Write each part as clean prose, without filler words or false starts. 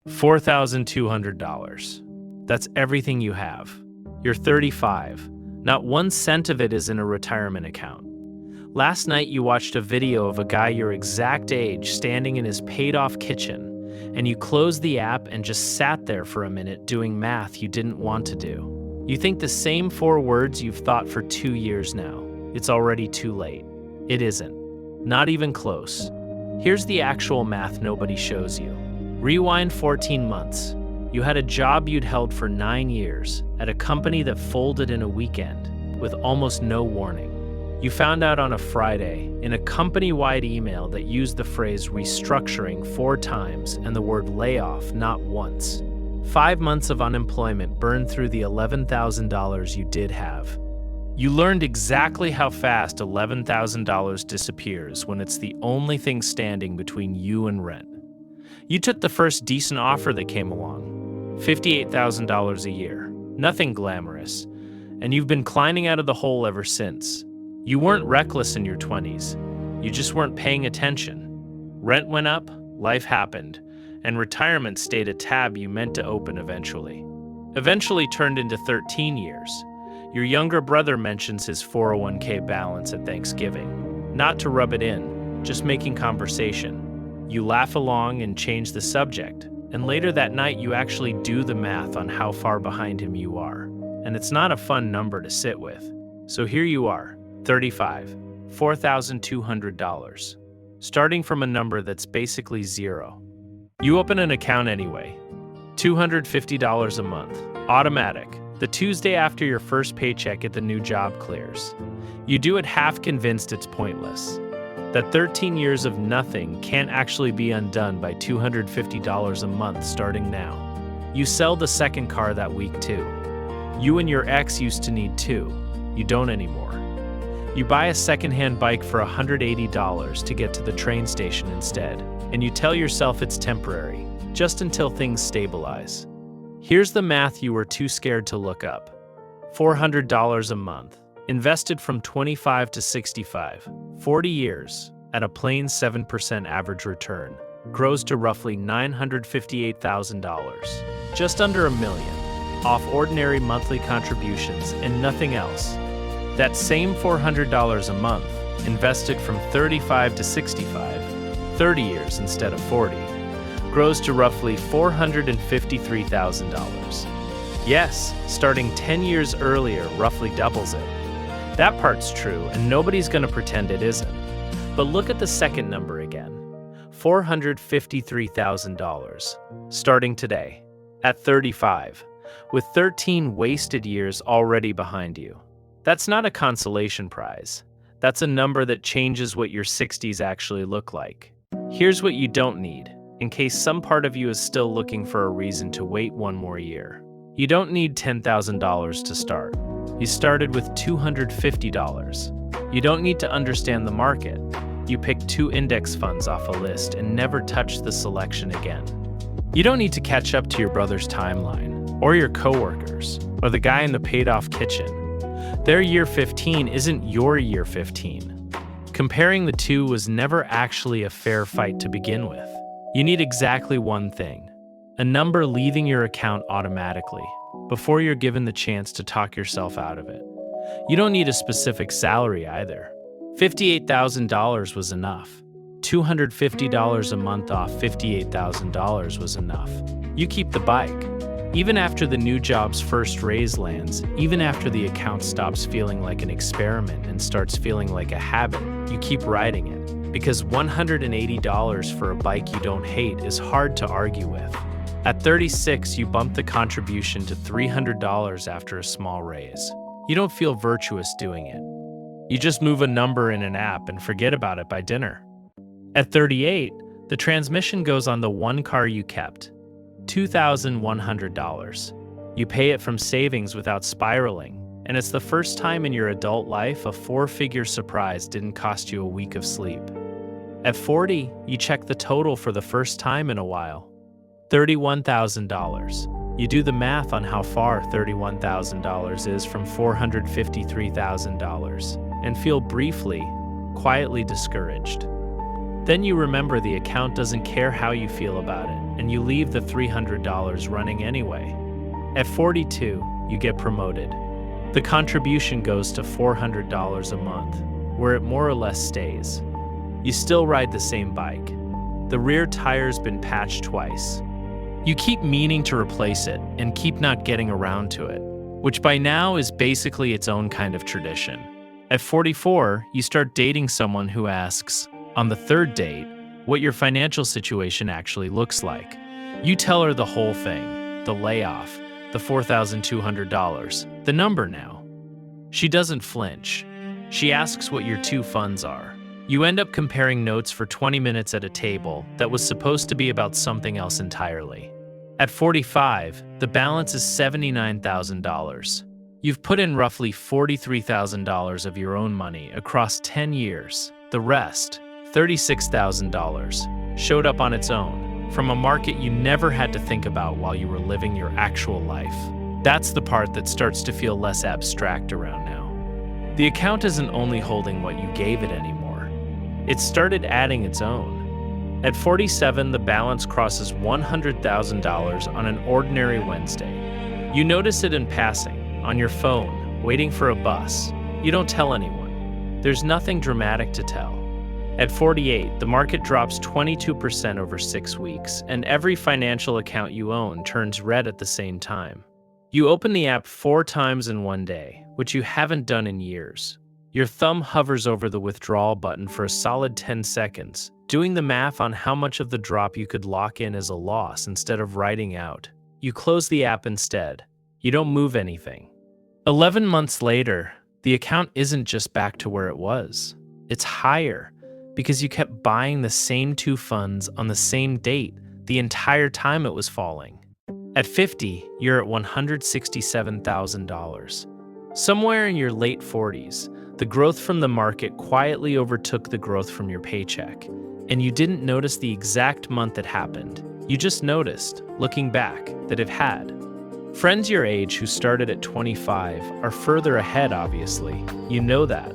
$4,200. That's everything you have. You're 35. Not 1 cent of it is in a retirement account. Last night you watched a video of a guy your exact age standing in his paid-off kitchen, and you closed the app and just sat there for a minute doing math you didn't want to do. You think the same 4 words you've thought for 2 years now. It's already too late. It isn't. Not even close. Here's the actual math nobody shows you. Rewind 14 months. You had a job you'd held for 9 years at a company that folded in a weekend with almost no warning. You found out on a Friday in a company-wide email that used the phrase restructuring 4 times and the word layoff not once. 5 months of unemployment burned through the $11,000 you did have. You learned exactly how fast $11,000 disappears when it's the only thing standing between you and rent. You took the first decent offer that came along, $58,000 a year, nothing glamorous, and you've been climbing out of the hole ever since. You weren't reckless in your 20s, you just weren't paying attention. Rent went up, life happened, and retirement stayed a tab you meant to open eventually. Eventually turned into 13 years. Your younger brother mentions his 401k balance at Thanksgiving. Not to rub it in, just making conversation. You laugh along and change the subject, and later that night you actually do the math on how far behind him you are. And it's not a fun number to sit with. So here you are, 35, $4,200, starting from a number that's basically zero. You open an account anyway, $250 a month, automatic. The Tuesday after your first paycheck at the new job clears. You do it half convinced it's pointless. That 13 years of nothing can't actually be undone by $250 a month starting now. You sell the second car that week too. You and your ex used to need 2. You don't anymore. You buy a secondhand bike for $180 to get to the train station instead, and you tell yourself it's temporary, just until things stabilize. Here's the math you were too scared to look up. $400 a month, invested from 25 to 65, 40 years, at a plain 7% average return, grows to roughly $958,000, just under $1 million, off ordinary monthly contributions and nothing else. That same $400 a month, invested from 35 to 65, 30 years instead of 40, grows to roughly $453,000. Yes, starting 10 years earlier roughly doubles it. That part's true, and nobody's going to pretend it isn't. But look at the second number again, $453,000, starting today, at 35, with 13 wasted years already behind you. That's not a consolation prize. That's a number that changes what your 60s actually look like. Here's what you don't need, in case some part of you is still looking for a reason to wait 1 more year. You don't need $10,000 to start. You started with $250. You don't need to understand the market. You pick 2 index funds off a list and never touch the selection again. You don't need to catch up to your brother's timeline, or your coworkers, or the guy in the paid-off kitchen. Their year 15 isn't your year 15. Comparing the two was never actually a fair fight to begin with. You need exactly one thing, a number leaving your account automatically, before you're given the chance to talk yourself out of it. You don't need a specific salary either. $58,000 was enough. $250 a month off $58,000 was enough. You keep the bike. Even after the new job's first raise lands, even after the account stops feeling like an experiment and starts feeling like a habit, you keep riding it. Because $180 for a bike you don't hate is hard to argue with. At 36, you bump the contribution to $300 after a small raise. You don't feel virtuous doing it. You just move a number in an app and forget about it by dinner. At 38, the transmission goes on the one car you kept, $2,100. You pay it from savings without spiraling, and it's the first time in your adult life a 4-figure surprise didn't cost you a week of sleep. At 40, you check the total for the first time in a while, $31,000. You do the math on how far $31,000 is from $453,000 and feel briefly, quietly discouraged. Then you remember the account doesn't care how you feel about it, and you leave the $300 running anyway. At 42, you get promoted. The contribution goes to $400 a month, where it more or less stays. You still ride the same bike. The rear tire's been patched twice. You keep meaning to replace it and keep not getting around to it, which by now is basically its own kind of tradition. At 44, you start dating someone who asks, on the third date, what your financial situation actually looks like. You tell her the whole thing, the layoff, the $4,200, the number now. She doesn't flinch. She asks what your two funds are. You end up comparing notes for 20 minutes at a table that was supposed to be about something else entirely. At 45, the balance is $79,000. You've put in roughly $43,000 of your own money across 10 years. The rest, $36,000, showed up on its own from a market you never had to think about while you were living your actual life. That's the part that starts to feel less abstract around now. The account isn't only holding what you gave it anymore. It started adding its own. At 47, the balance crosses $100,000 on an ordinary Wednesday. You notice it in passing, on your phone, waiting for a bus. You don't tell anyone. There's nothing dramatic to tell. At 48, the market drops 22% over 6 weeks, and every financial account you own turns red at the same time. You open the app 4 times in one day, which you haven't done in years. Your thumb hovers over the withdrawal button for a solid 10 seconds, doing the math on how much of the drop you could lock in as a loss instead of writing out. You close the app instead. You don't move anything. 11 months later, the account isn't just back to where it was. It's higher, because you kept buying the same 2 funds on the same date the entire time it was falling. At 50, you're at $167,000. Somewhere in your late 40s, the growth from the market quietly overtook the growth from your paycheck, and you didn't notice the exact month it happened. You just noticed, looking back, that it had. Friends your age who started at 25 are further ahead, obviously. You know that.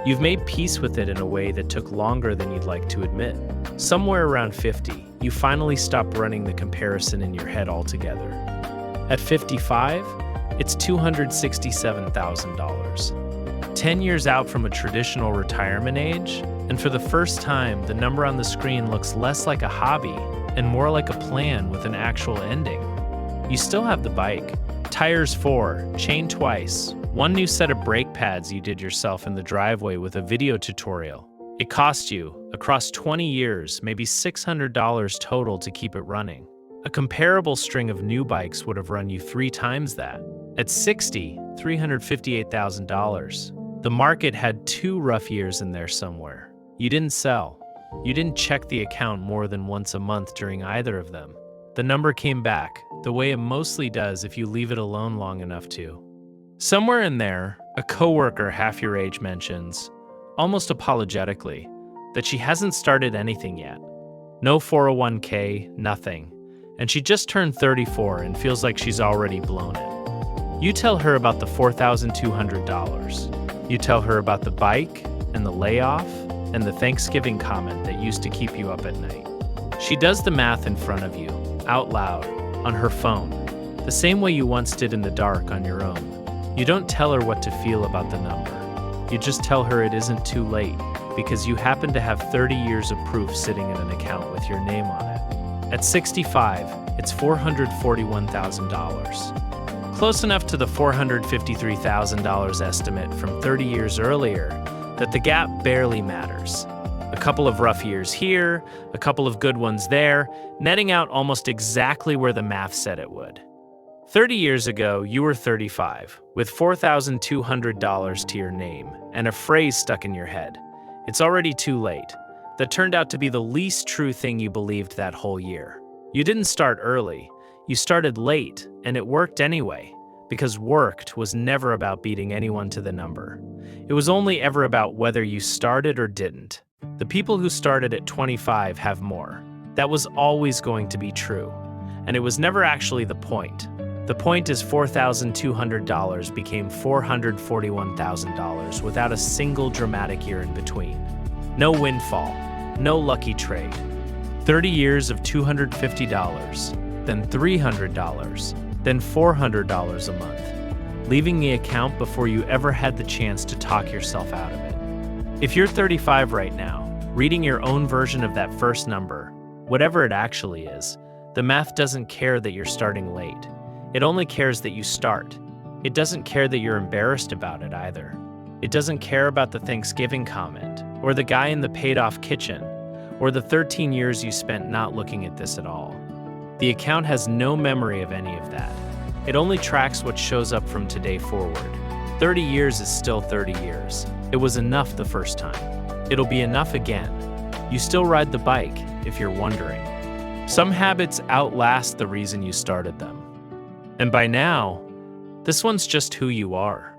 You've made peace with it in a way that took longer than you'd like to admit. Somewhere around 50, you finally stop running the comparison in your head altogether. At 55, it's $267,000. 10 years out from a traditional retirement age, and for the first time, the number on the screen looks less like a hobby and more like a plan with an actual ending. You still have the bike. Tires 4, chain twice, 1 new set of brake pads you did yourself in the driveway with a video tutorial. It cost you, across 20 years, maybe $600 total to keep it running. A comparable string of new bikes would have run you 3 times that. At 60, $358,000. The market had 2 rough years in there somewhere. You didn't sell. You didn't check the account more than once a month during either of them. The number came back, the way it mostly does if you leave it alone long enough to. Somewhere in there, a coworker half your age mentions, almost apologetically, that she hasn't started anything yet. No 401k, nothing. And she just turned 34 and feels like she's already blown it. You tell her about the $4,200. You tell her about the bike and the layoff and the Thanksgiving comment that used to keep you up at night. She does the math in front of you, out loud, on her phone, the same way you once did in the dark on your own. You don't tell her what to feel about the number. You just tell her it isn't too late, because you happen to have 30 years of proof sitting in an account with your name on it. At 65, it's $441,000. Close enough to the $453,000 estimate from 30 years earlier that the gap barely matters. A couple of rough years here, a couple of good ones there, netting out almost exactly where the math said it would. 30 years ago, you were 35, with $4,200 to your name and a phrase stuck in your head. It's already too late. That turned out to be the least true thing you believed that whole year. You didn't start early. You started late, and it worked anyway, because worked was never about beating anyone to the number. It was only ever about whether you started or didn't. The people who started at 25 have more. That was always going to be true, and it was never actually the point. The point is $4,200 became $441,000 without a single dramatic year in between. No windfall, No lucky trade. 30 years of $250, then $300, then $400 a month, leaving the account before you ever had the chance to talk yourself out of it. If you're 35 right now, reading your own version of that first number, whatever it actually is, the math doesn't care that you're starting late. It only cares that you start. It doesn't care that you're embarrassed about it either. It doesn't care about the Thanksgiving comment, or the guy in the paid-off kitchen, or the 13 years you spent not looking at this at all. The account has no memory of any of that. It only tracks what shows up from today forward. 30 years is still 30 years. It was enough the first time. It'll be enough again. You still ride the bike, if you're wondering. Some habits outlast the reason you started them. And by now, this one's just who you are.